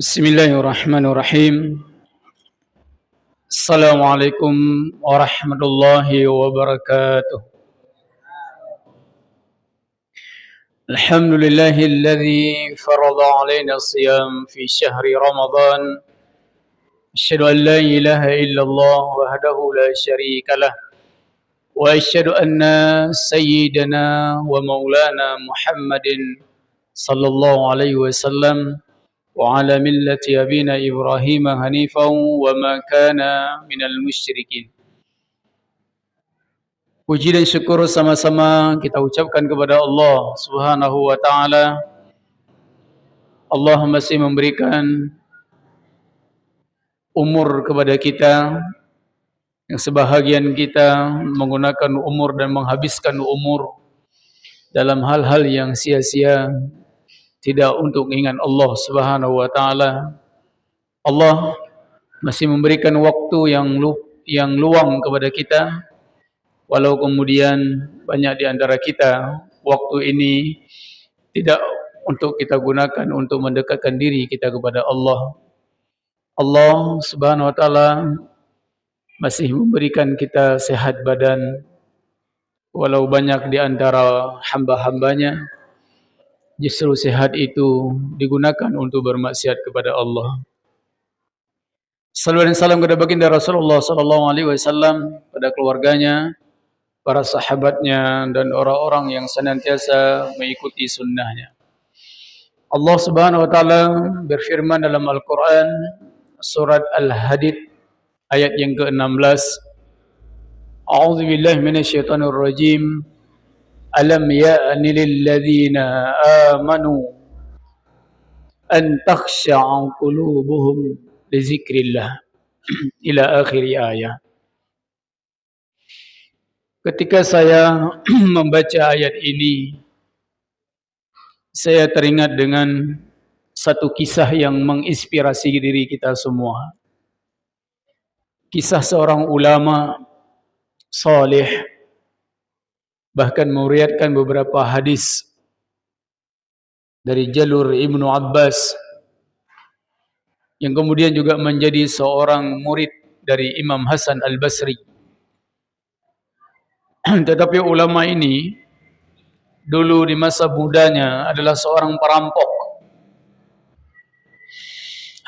Bismillahirrahmanirrahim. Assalamualaikum warahmatullahi wabarakatuh. Alhamdulillahilladzi farada alaina siyam fi syahri Ramadan. Asyhadu an la ilaha illallah wahdahu la syarikalah wa asyhadu anna sayyidana wa maulana Muhammadin sallallahu alaihi wasallam وعلى ملة أبينا إبراهيم حنيفا وما كان من المشركين. Puji dan syukur sama-sama kita ucapkan kepada Allah Subhanahu wa taala. Allah masih memberikan umur kepada kita, yang sebahagian kita menggunakan umur dan menghabiskan umur dalam hal-hal yang sia-sia, tidak untuk mengingat Allah Subhanahu wa taala. Allah masih memberikan waktu yang luang kepada kita, walau kemudian banyak di antara kita waktu ini tidak untuk kita gunakan untuk mendekatkan diri kita kepada Allah. Allah Subhanahu wa taala masih memberikan kita sehat badan, walau banyak di antara hamba-hambanya justru sehat itu digunakan untuk bermaksiat kepada Allah. Salawat dan salam kepada baginda Rasulullah sallallahu alaihi wasallam, pada keluarganya, para sahabatnya, dan orang-orang yang senantiasa mengikuti sunnahnya. Allah Subhanahu wa taala berfirman dalam Al-Qur'an surat Al-Hadid ayat yang ke-16. A'udzu billahi minasyaitonir rajim. Alam ya'ni lil ladzina amanu an takhsha'a qulubuhum li dzikrillah ila akhir ayat. Ketika saya membaca ayat ini, saya teringat dengan satu kisah yang menginspirasi diri kita semua. Kisah seorang ulama saleh, bahkan meriwayatkan beberapa hadis dari jalur Ibnu Abbas, yang kemudian juga menjadi seorang murid dari Imam Hasan Al-Basri. Tetapi ulama ini dulu di masa mudanya adalah seorang perampok.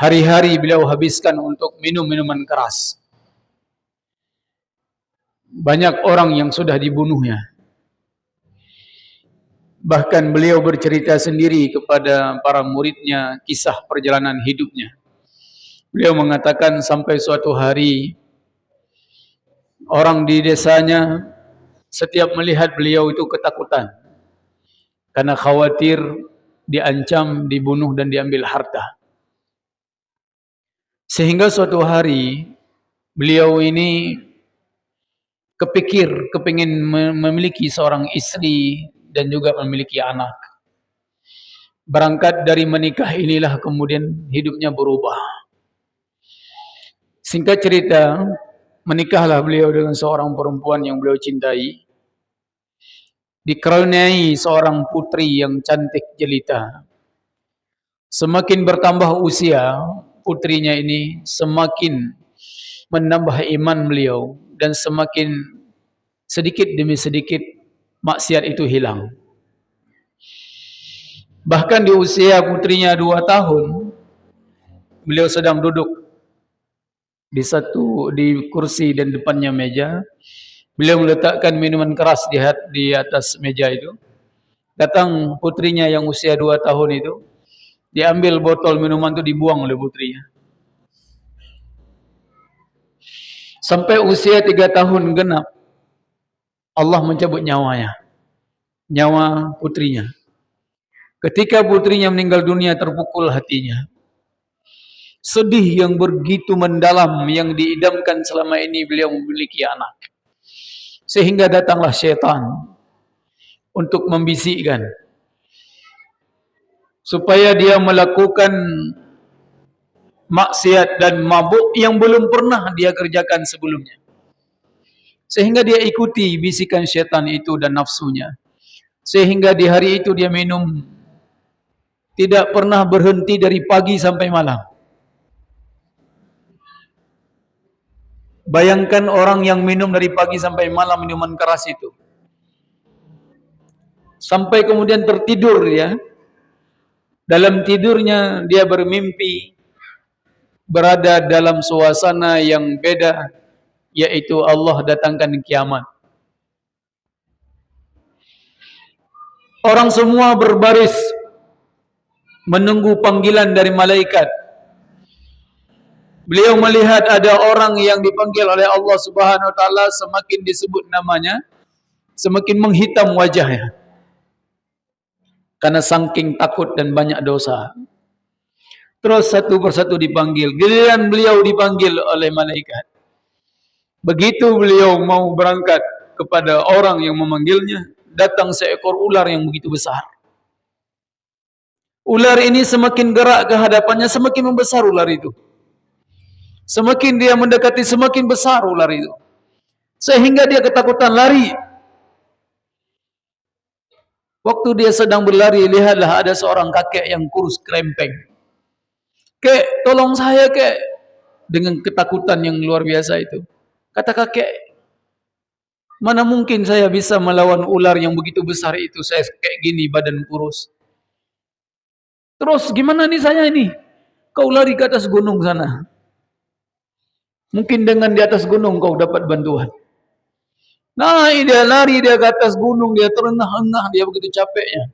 Hari-hari beliau habiskan untuk minum minuman keras. Banyak orang yang sudah dibunuhnya. Bahkan beliau bercerita sendiri kepada para muridnya kisah perjalanan hidupnya. Beliau mengatakan sampai suatu hari orang di desanya setiap melihat beliau itu ketakutan, karena khawatir diancam, dibunuh dan diambil harta. Sehingga suatu hari beliau ini kepingin memiliki seorang istri dan juga memiliki anak. Berangkat dari menikah inilah kemudian hidupnya berubah. Singkat cerita, menikahlah beliau dengan seorang perempuan yang beliau cintai. Dikaruniai seorang putri yang cantik jelita. Semakin bertambah usia putrinya ini, semakin menambah iman beliau, dan semakin sedikit demi sedikit maksiat itu hilang. Bahkan di usia putrinya 2 tahun, beliau sedang duduk di kursi dan depannya meja. Beliau meletakkan minuman keras di atas meja itu. Datang putrinya yang usia 2 tahun itu, diambil botol minuman itu, dibuang oleh putrinya. Sampai usia 3 tahun genap, Allah mencabut nyawanya, nyawa putrinya. Ketika putrinya meninggal dunia, terpukul hatinya. Sedih yang begitu mendalam yang diidamkan selama ini beliau memiliki anak. Sehingga datanglah syaitan untuk membisikkan supaya dia melakukan maksiat dan mabuk yang belum pernah dia kerjakan sebelumnya. Sehingga dia ikuti bisikan syaitan itu dan nafsunya. Sehingga di hari itu dia minum tidak pernah berhenti dari pagi sampai malam. Bayangkan orang yang minum dari pagi sampai malam minuman keras itu. Sampai kemudian tertidur ya. Dalam tidurnya dia bermimpi berada dalam suasana yang beda, yaitu Allah datangkan kiamat. Orang semua berbaris menunggu panggilan dari malaikat. Beliau melihat ada orang yang dipanggil oleh Allah Subhanahu wa taala, semakin disebut namanya, semakin menghitam wajahnya. Karena saking takut dan banyak dosa. Terus satu persatu dipanggil. Giliran beliau dipanggil oleh malaikat. Begitu beliau mau berangkat kepada orang yang memanggilnya, datang seekor ular yang begitu besar. Ular ini semakin gerak ke hadapannya, semakin membesar ular itu. Semakin dia mendekati, semakin besar ular itu. Sehingga dia ketakutan lari. Waktu dia sedang berlari, lihatlah ada seorang kakek yang kurus krempeng. Kek, tolong saya kek. Dengan ketakutan yang luar biasa itu. Kata kakek, mana mungkin saya bisa melawan ular yang begitu besar itu. Saya kayak gini, badan kurus. Terus gimana nih saya ini? Kau lari ke atas gunung sana. Mungkin dengan di atas gunung kau dapat bantuan. Nah, dia lari, dia ke atas gunung, dia terengah-engah, dia begitu capeknya.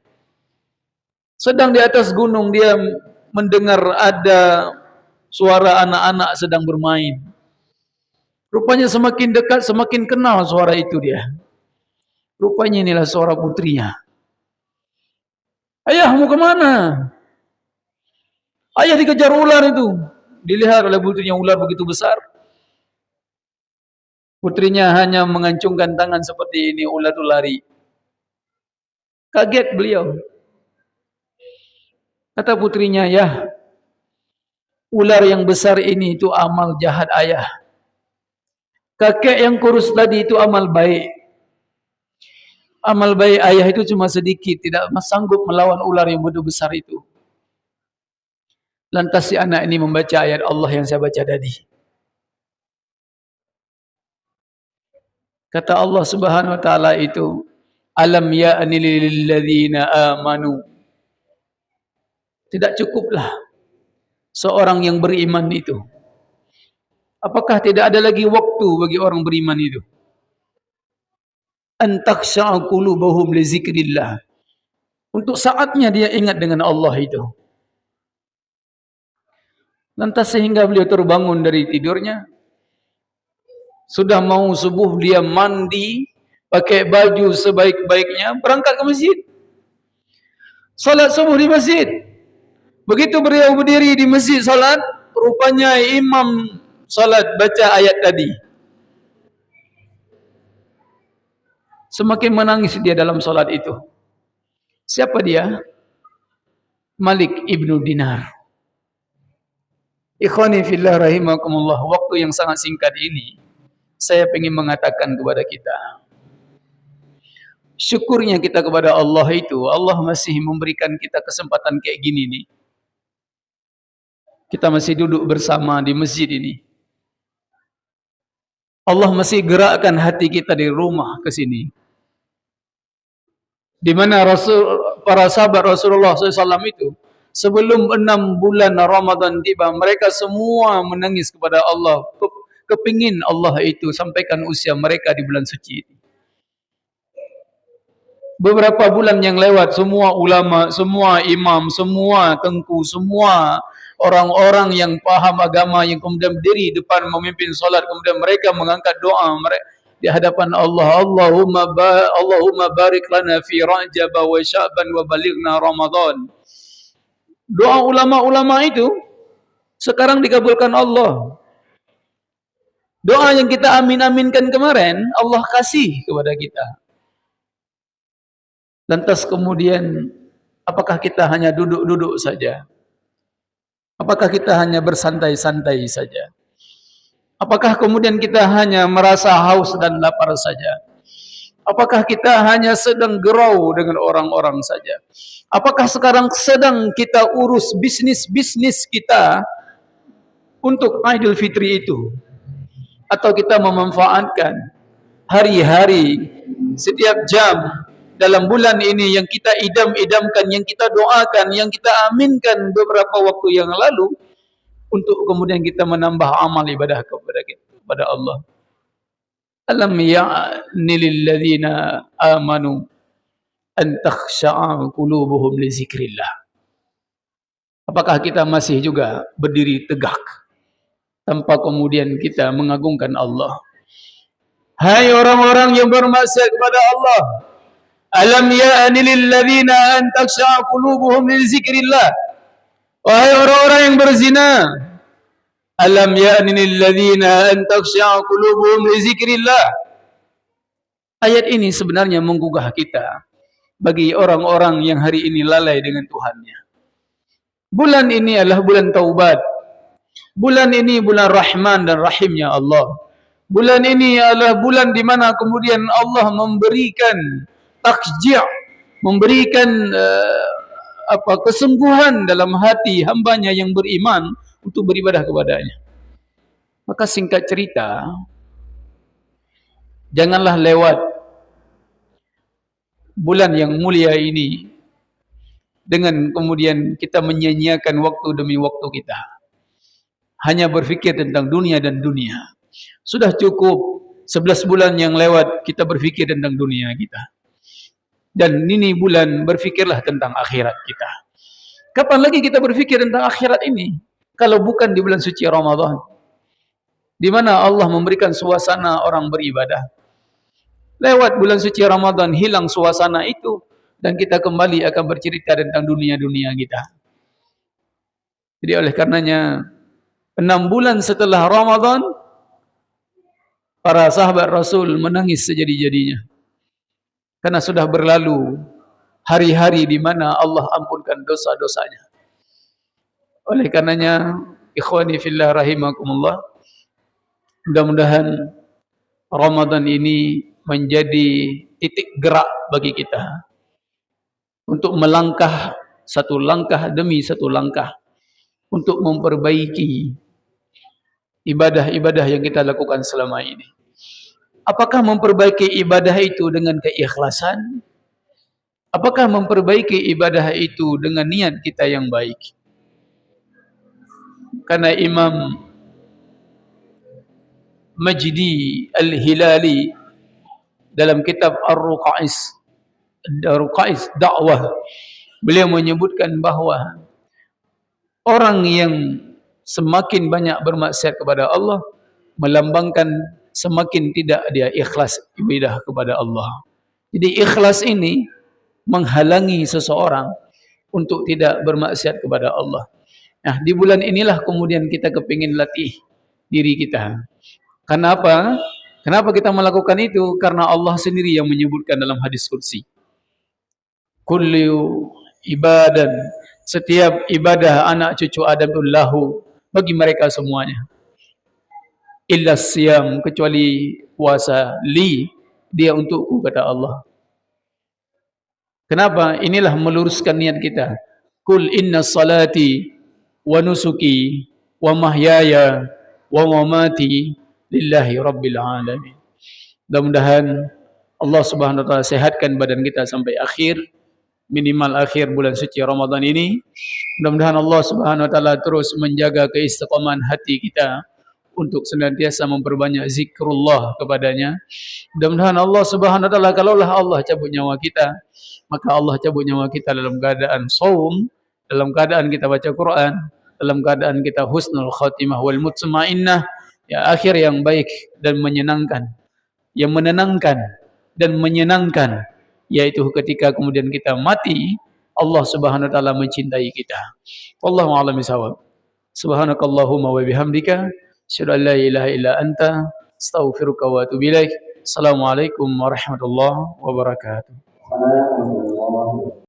Sedang di atas gunung dia mendengar ada suara anak-anak sedang bermain. Rupanya semakin dekat, semakin kenal suara itu dia. Rupanya inilah suara putrinya. Ayah mau kemana? Ayah dikejar ular itu. Dilihat oleh putrinya ular begitu besar. Putrinya hanya mengancungkan tangan seperti ini, ular itu lari. Kaget beliau. Kata putrinya, ya, ular yang besar ini itu amal jahat ayah. Kakek yang kurus tadi itu amal baik. Amal baik ayah itu cuma sedikit, tidak sanggup melawan ular yang begitu besar itu. Lantas si anak ini membaca ayat Allah yang saya baca tadi. Kata Allah Subhanahu wa taala itu, alam ya'ni lil ladzina amanu. Tidak cukuplah seorang yang beriman itu. Apakah tidak ada lagi waktu bagi orang beriman itu? An takhsha'a qulubuhum li zikrillah. Untuk saatnya dia ingat dengan Allah itu. Lantas sehingga beliau terbangun dari tidurnya. Sudah mau subuh, dia mandi, pakai baju sebaik-baiknya, berangkat ke masjid. Salat subuh di masjid. Begitu beliau berdiri di masjid salat, rupanya imam salat baca ayat tadi. Semakin menangis dia dalam salat itu. Siapa dia? Malik ibnu Dinar. Ikhwani fillah rahimakumullah, waktu yang sangat singkat ini saya ingin mengatakan kepada kita, syukurnya kita kepada Allah itu, Allah masih memberikan kita kesempatan kayak gini nih. Kita masih duduk bersama di masjid ini. Allah masih gerakkan hati kita dari rumah ke sini. Di mana para sahabat Rasulullah SAW itu, sebelum 6 bulan Ramadan tiba, mereka semua menangis kepada Allah. Kepingin Allah itu sampaikan usia mereka di bulan suci ini. Beberapa bulan yang lewat, semua ulama, semua imam, semua tengku, semua orang-orang yang paham agama yang kemudian berdiri depan memimpin salat, kemudian mereka mengangkat doa mereka di hadapan Allah. Allahumma barik lana fi Rajab wa Sya'ban wa balighna Ramadan. Doa ulama-ulama itu sekarang dikabulkan Allah. Doa yang kita amin-aminkan kemarin, Allah kasih kepada kita. Lantas kemudian, apakah kita hanya duduk-duduk saja? Apakah kita hanya bersantai-santai saja? Apakah kemudian kita hanya merasa haus dan lapar saja? Apakah kita hanya sedang gerau dengan orang-orang saja? Apakah sekarang sedang kita urus bisnis-bisnis kita untuk Idul Fitri itu? Atau kita memanfaatkan hari-hari, setiap jam dalam bulan ini yang kita idam-idamkan, yang kita doakan, yang kita aminkan beberapa waktu yang lalu, untuk kemudian kita menambah amal ibadah kepada Allah. Alam ya'ni lilladzina amanu an takhsha'a qulubuhum li zikrillah. Apakah kita masih juga berdiri tegak tanpa kemudian kita mengagungkan Allah? Hai orang-orang yang bermaksiat kepada Allah, alam ya'ni lilladzina an takhsha'a qulubuhum li zikrillah. Wahai orang-orang yang berzina, alam ya'ni lilladzina an takhsha'a qulubuhum li zikrillah. Ayat ini sebenarnya menggugah kita bagi orang-orang yang hari ini lalai dengan Tuhannya. Bulan ini adalah bulan taubat. Bulan ini bulan Rahman dan Rahimnya Allah. Bulan ini adalah bulan di mana kemudian Allah memberikan takjia, memberikan kesungguhan dalam hati hambanya yang beriman untuk beribadah kepadanya. Maka singkat cerita, janganlah lewat bulan yang mulia ini dengan kemudian kita menyia-nyiakan waktu demi waktu kita, hanya berfikir tentang dunia dan dunia. Sudah cukup 11 bulan yang lewat kita berfikir tentang dunia kita, dan ini bulan berfikirlah tentang akhirat kita. Kapan lagi kita berfikir tentang akhirat ini kalau bukan di bulan suci Ramadan, di mana Allah memberikan suasana orang beribadah. Lewat bulan suci Ramadan hilang suasana itu, dan kita kembali akan bercerita tentang dunia-dunia kita. Jadi oleh karenanya 6 bulan setelah Ramadan, para sahabat Rasul menangis sejadi-jadinya, karena sudah berlalu hari-hari di mana Allah ampunkan dosa-dosanya. Oleh karenanya, ikhwani fillah rahimakumullah, mudah-mudahan Ramadan ini menjadi titik gerak bagi kita untuk melangkah satu langkah demi satu langkah untuk memperbaiki ibadah-ibadah yang kita lakukan selama ini. Apakah memperbaiki ibadah itu dengan keikhlasan? Apakah memperbaiki ibadah itu dengan niat kita yang baik? Karena Imam Majdi Al-Hilali dalam kitab Ar-Ruqais Da'wah, beliau menyebutkan bahawa orang yang semakin banyak bermaksiat kepada Allah melambangkan semakin tidak dia ikhlas ibadah kepada Allah. Jadi ikhlas ini menghalangi seseorang untuk tidak bermaksiat kepada Allah. Nah, di bulan inilah kemudian kita kepingin latih diri kita. Kenapa? Kenapa kita melakukan itu? Karena Allah sendiri yang menyebutkan dalam hadis qudsi, kullu ibadan, setiap ibadah anak cucu Adam itu lahu, bagi mereka semuanya, illa siyam, kecuali puasa, li, dia untukku, kata Allah. Kenapa? Inilah meluruskan niat kita. Kul inna salati wa nusuki wa mahyaya wa mamati lillahi rabbil alamin. Mudah-mudahan Allah Subhanahu wa taala sehatkan badan kita sampai akhir, minimal akhir bulan suci Ramadan ini. Mudah-mudahan Allah Subhanahu wa taala terus menjaga keistiqomahan hati kita untuk senantiasa memperbanyak zikrullah kepadanya. Mudah-mudahan Allah Subhanahu wa taala, kalaulah Allah cabut nyawa kita, maka Allah cabut nyawa kita dalam keadaan saum, dalam keadaan kita baca Quran, dalam keadaan kita husnul khatimah wal mutmainnah, ya, akhir yang baik dan menyenangkan, yang menenangkan dan menyenangkan, yaitu ketika kemudian kita mati, Allah Subhanahu wa taala mencintai kita. Wallahu a'lam bishawab. Subhanakallahumma wa bihamdika, asyhadu an la ilaha illa anta, astaghfiruka wa atubu ilaik. Assalamualaikum warahmatullahi wabarakatuh.